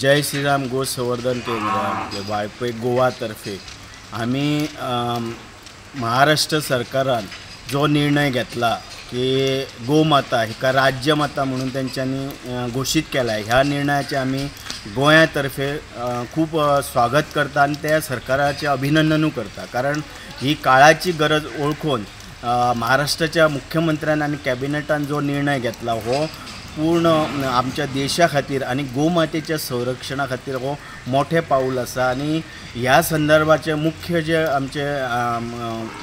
जय श्रीराम गो संवर्धन केंद्र वाळपय गोवातर्फे आम्ही महाराष्ट्र सरकारान जो निर्णय घेतला की गोमाता एका राज्यमाता म्हणून त्यांच्यानी घोषित केला आहे, ह्या निर्णयाचे आम्ही गोंयातर्फे खूप स्वागत करता आणि त्या सरकाराचे अभिनंदनू करता। कारण ही काळाची गरज ओळखून महाराष्ट्राच्या मुख्यमंत्र्यान आणि कॅबिनेटान जो निर्णय घेतला हो पूर्ण आमच्या देशा खातीर आणि गोमातेच्या संरक्षणा खातीर हो मोठे पाऊल आसा। आणि ह्या संदर्भाचे मुख्य जे आमचे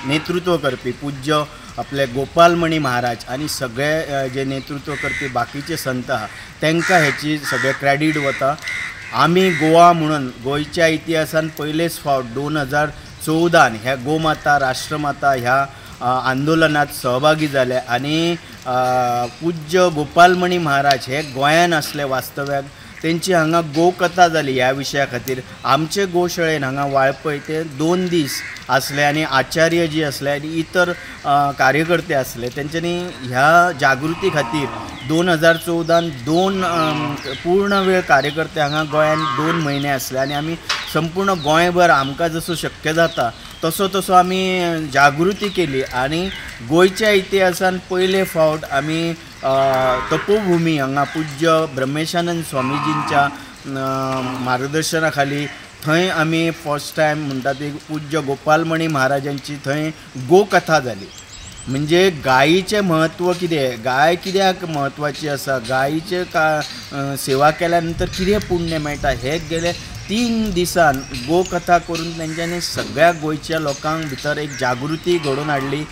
नेतृत्व करपी पूज्य आपले गोपालमणी महाराज आणि सगळे जे नेतृत्व करपी बाकीचे संत आहा तांकां हेची सगळे क्रेडिट वता। आम्ही गोवा म्हणून गोयच्या इतिहासान पयलेच फावट 2014 ह्या गोमाता राष्ट्रमाता ह्या आंदोलनात सहभागी झाले आणि पूज्य गोपालमणी महाराज हे गोंयान असले वास्तव्याक त्यांची हांगा गोकथा जाली। ह्या विशया खातीर आमचे गोशाळेन हांगा वाळपय ते 2 दीस असले आणि आचार्य जी असले आणि इतर कार्यकर्ते असले त्यांच्यानी ह्या जागृती खातीर 2014 2 पूर्ण वेळ कार्यकर्ते हांगा गोंयान 2 महिने असले आणि आम्ही संपूर्ण गोंयभर आमकां जसो शक्य जाता तसो आम्ही जागृती केली आणि गोयच्या इतिहासान पयले फावट आम्ही तपोभूमी हांगा पूज्य ब्रह्मेशानंद स्वामीजींच्या मार्गदर्शनाखाली थंय आम्ही फर्स्ट टायम म्हणटा ती पूज्य गोपालमणी महाराजांची थंय गोकथा जाली। म्हणजे गायीचे महत्व कितें, गाय कित्याक महत्वाची आसा, गायीचे सेवा केल्यानंतर कितें पुण्य मेळटा हे गेले 3 दिसान गोकथा करून त्यांच्यानी सगळ्या गोयच्या लोकांक भितर एक जागृती घडोवन हाडली